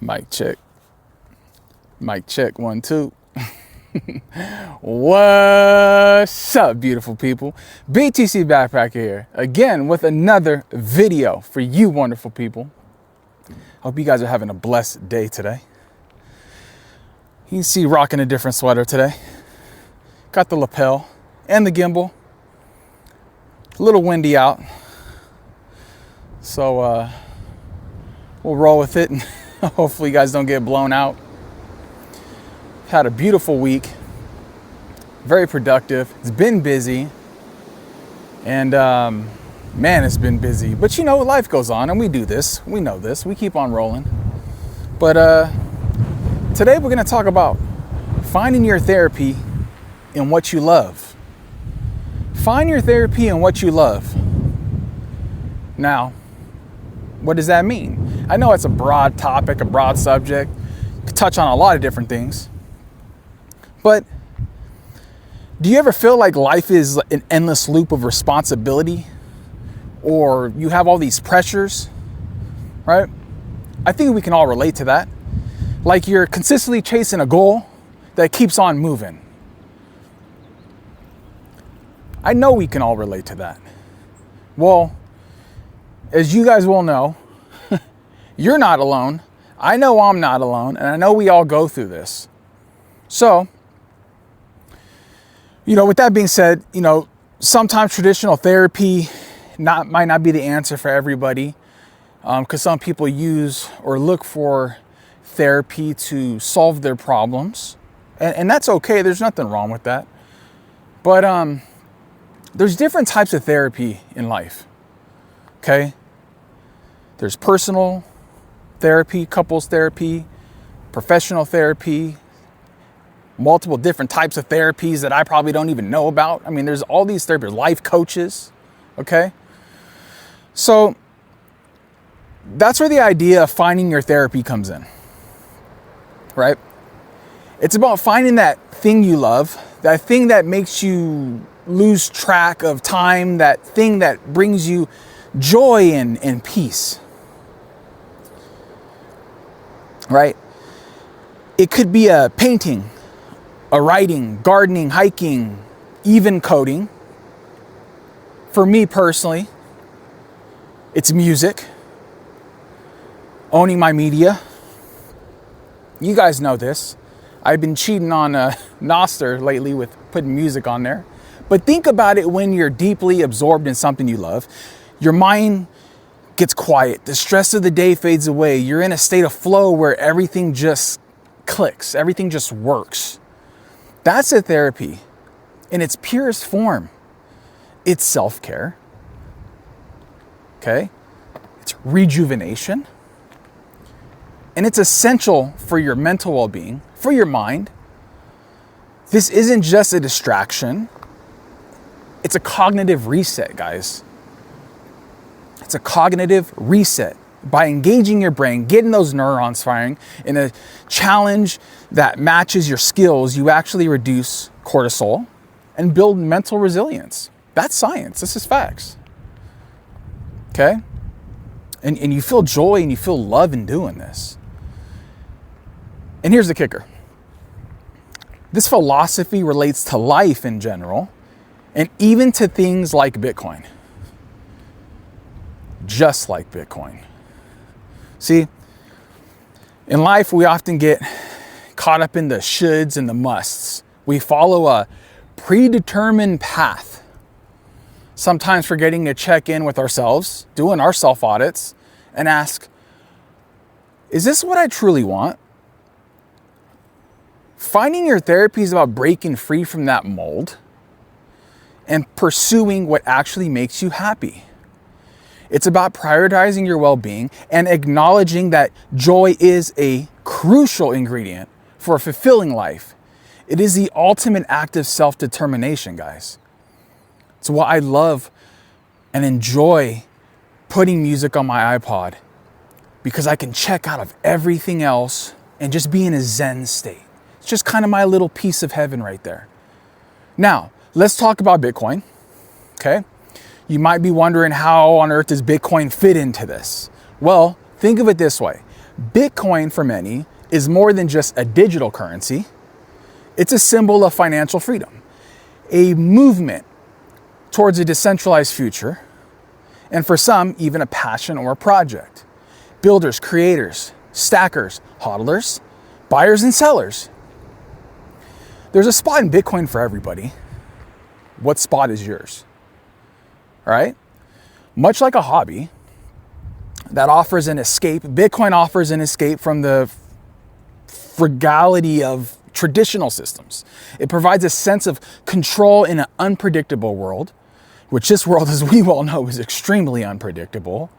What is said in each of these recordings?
Mic check. Mic check, 1, 2. What's up, beautiful people? BTC Backpacker here, again with another video for you wonderful people. Hope you guys are having a blessed day today. You can see rocking a different sweater today. Got the lapel and the gimbal. A little windy out. So we'll roll with it and hopefully you guys don't get blown out. Had a beautiful week. Very productive. It's been busy. And man, it's been busy. But you know, life goes on and we do this. We know this. We keep on rolling. But today we're going to talk about finding your therapy in what you love. Find your therapy in what you love. Now, what does that mean? I know it's a broad topic, a broad subject. You could touch on a lot of different things. But do you ever feel like life is an endless loop of responsibility? Or you have all these pressures, right? I think we can all relate to that. Like you're consistently chasing a goal that keeps on moving. I know we can all relate to that. Well, as you guys will know, you're not alone. I know I'm not alone, and I know we all go through this. So, with that being said, sometimes traditional therapy might not be the answer for everybody, because some people use or look for therapy to solve their problems, and that's okay. There's nothing wrong with that. But there's different types of therapy in life. Okay? There's personal therapy, couples therapy, professional therapy, multiple different types of therapies that I probably don't even know about. I mean, there's all these therapies, life coaches, okay? So that's where the idea of finding your therapy comes in, right? It's about finding that thing you love, that thing that makes you lose track of time, that thing that brings you joy and peace, right? It could be a painting, a writing, gardening, hiking, even coding. For me personally, it's music, owning my media. You guys know this. I've been cheating on Nostr lately with putting music on there. But think about it when you're deeply absorbed in something you love. Your mind gets quiet. The stress of the day fades away. You're in a state of flow where everything just clicks. Everything just works. That's a therapy in its purest form. It's self-care. Okay? It's rejuvenation. And it's essential for your mental well-being, for your mind. This isn't just a distraction. It's a cognitive reset, guys. It's a cognitive reset. By engaging your brain, getting those neurons firing in a challenge that matches your skills, you actually reduce cortisol and build mental resilience. That's science. This is facts. Okay? And you feel joy and you feel love in doing this. And here's the kicker. This philosophy relates to life in general and even to things like Bitcoin. Just like Bitcoin. See, in life, we often get caught up in the shoulds and the musts. We follow a predetermined path, sometimes forgetting to check in with ourselves, doing our self-audits, and ask, is this what I truly want? Finding your therapy is about breaking free from that mold and pursuing what actually makes you happy. It's about prioritizing your well-being and acknowledging that joy is a crucial ingredient for a fulfilling life. It is the ultimate act of self-determination, guys. It's why I love and enjoy putting music on my iPod, because I can check out of everything else and just be in a Zen state. It's just kind of my little piece of heaven right there. Now, let's talk about Bitcoin, okay? You might be wondering, how on earth does Bitcoin fit into this? Well, think of it this way. Bitcoin, for many, is more than just a digital currency. It's a symbol of financial freedom, a movement towards a decentralized future, and for some, even a passion or a project. Builders, creators, stackers, hodlers, buyers and sellers. There's a spot in Bitcoin for everybody. What spot is yours? All right? Much like a hobby that offers an escape, Bitcoin offers an escape from the frugality of traditional systems. It provides a sense of control in an unpredictable world, which this world, as we well know, is extremely unpredictable.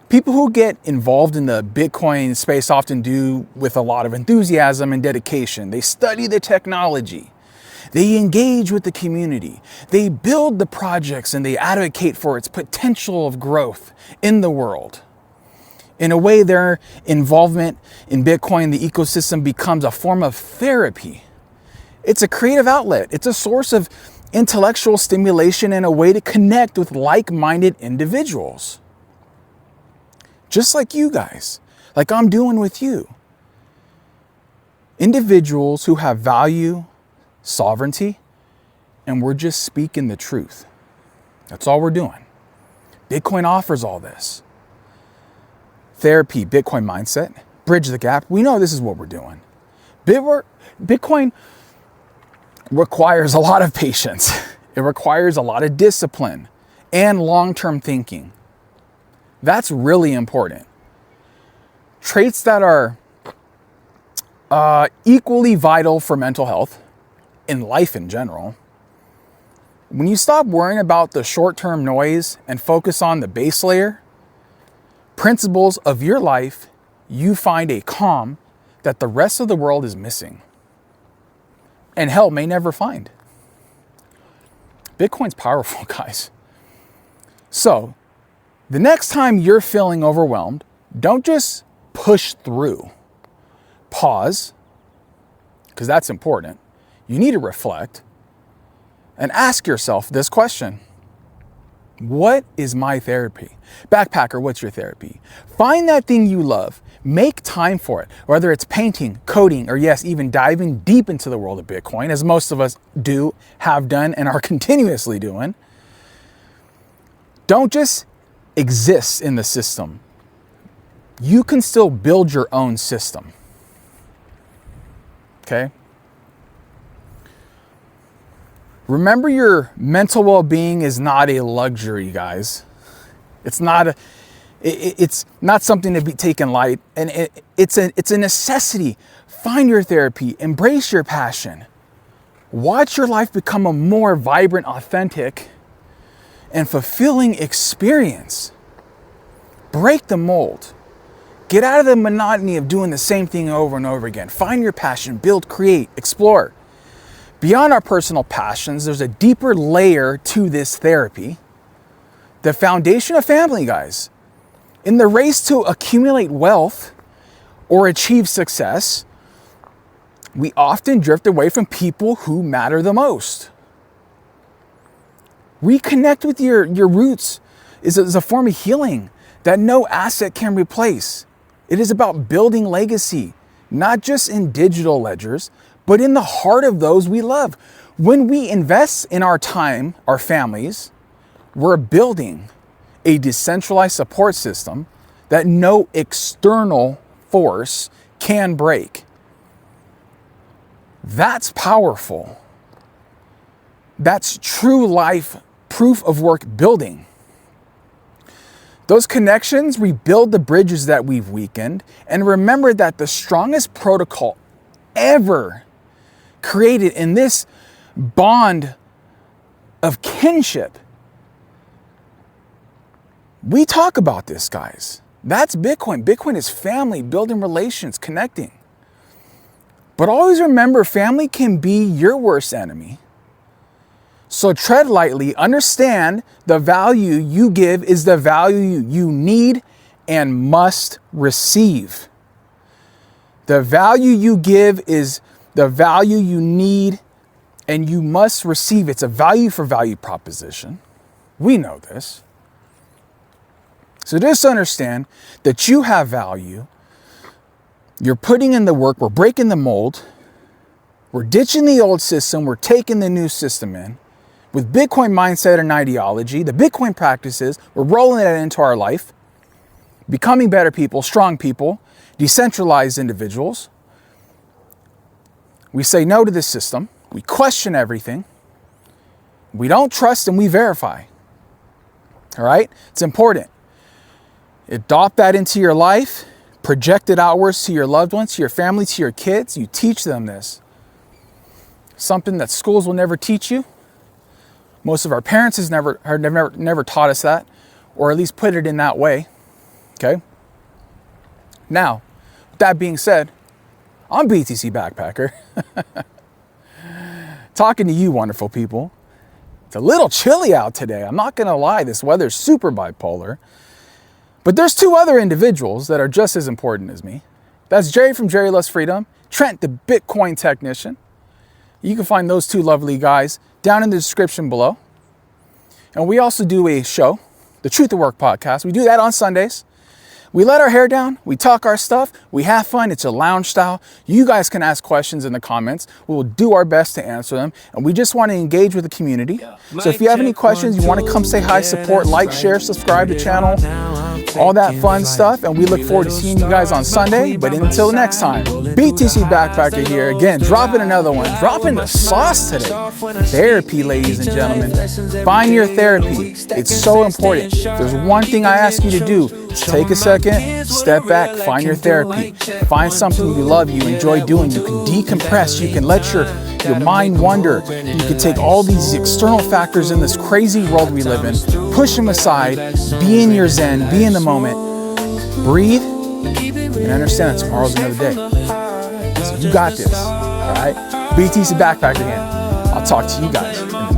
People who get involved in the Bitcoin space often do with a lot of enthusiasm and dedication. They study the technology. They engage with the community. They build the projects and they advocate for its potential of growth in the world. In a way, their involvement in Bitcoin, the ecosystem, becomes a form of therapy. It's a creative outlet. It's a source of intellectual stimulation and a way to connect with like-minded individuals. Just like you guys, like I'm doing with you. Individuals who have value, sovereignty, and we're just speaking the truth. That's all we're doing. Bitcoin offers all this. Therapy, Bitcoin mindset, bridge the gap. We know this is what we're doing. Bitcoin requires a lot of patience. It requires a lot of discipline and long-term thinking. That's really important. Traits that are equally vital for mental health in life in general. When you stop worrying about the short-term noise and focus on the base layer, principles of your life, you find a calm that the rest of the world is missing and hell may never find. Bitcoin's powerful, guys. So, the next time you're feeling overwhelmed, don't just push through. Pause, because that's important. You need to reflect and ask yourself this question. What is my therapy? Backpacker, what's your therapy? Find that thing you love. Make time for it, whether it's painting, coding, or yes, even diving deep into the world of Bitcoin, as most of us do, have done, and are continuously doing. Don't just exist in the system. You can still build your own system. Okay? Remember, your mental well-being is not a luxury, guys. It's not something to be taken light, and it's a necessity. Find your therapy, embrace your passion. Watch your life become a more vibrant, authentic, and fulfilling experience. Break the mold. Get out of the monotony of doing the same thing over and over again. Find your passion, build, create, explore. Beyond our personal passions, there's a deeper layer to this therapy. The foundation of family, guys. In the race to accumulate wealth or achieve success, we often drift away from people who matter the most. Reconnect with your roots is a form of healing that no asset can replace. It is about building legacy, not just in digital ledgers, but in the heart of those we love. When we invest in our time, our families, we're building a decentralized support system that no external force can break. That's powerful. That's true life proof of work building. Those connections rebuild the bridges that we've weakened, and remember that the strongest protocol ever created in this bond of kinship. We talk about this, guys. That's Bitcoin. Bitcoin is family, building relations, connecting. But always remember, family can be your worst enemy. So tread lightly, understand the value you give is the value you need and must receive. The value you give is the value you need and you must receive. It's a value for value proposition. We know this. So just understand that you have value, You're putting in the work, we're breaking the mold, we're ditching the old system, we're taking the new system in. With Bitcoin mindset and ideology, the Bitcoin practices, we're rolling it into our life, becoming better people, strong people, decentralized individuals. We say no to this system, we question everything, we don't trust and we verify. All right? It's important. Adopt that into your life, project it outwards to your loved ones, to your family, to your kids. You teach them this. Something that schools will never teach you. Most of our parents have never taught us that, or at least put it in that way. Okay? Now, with that being said, I'm BTC Backpacker. Talking to you wonderful people. It's a little chilly out today. I'm not gonna lie, this weather's super bipolar. But there's two other individuals that are just as important as me. That's Jerry from Jerry Loves Freedom, Trent, the Bitcoin technician. You can find those two lovely guys down in the description below. And we also do a show, the Truth at Work podcast. We do that on Sundays. We let our hair down, we talk our stuff, we have fun, it's a lounge style. You guys can ask questions in the comments. We will do our best to answer them. And we just want to engage with the community. So if you have any questions, you want to come say hi, support, like, share, subscribe to the channel, all that fun stuff. And we look forward to seeing you guys on Sunday. But until next time, BTC Backpacker here. Again, dropping another one, dropping the sauce today. Therapy, ladies and gentlemen. Find your therapy. It's so important. There's one thing I ask you to do. Take a second, step back, find your therapy. Find something you love, you enjoy doing. You can decompress, you can let your mind wander. You can take all these external factors in this crazy world we live in, push them aside, be in your zen, be in the moment, breathe, and understand that tomorrow's another day. So you got this, all right? BTC Backpacker again. I'll talk to you guys in the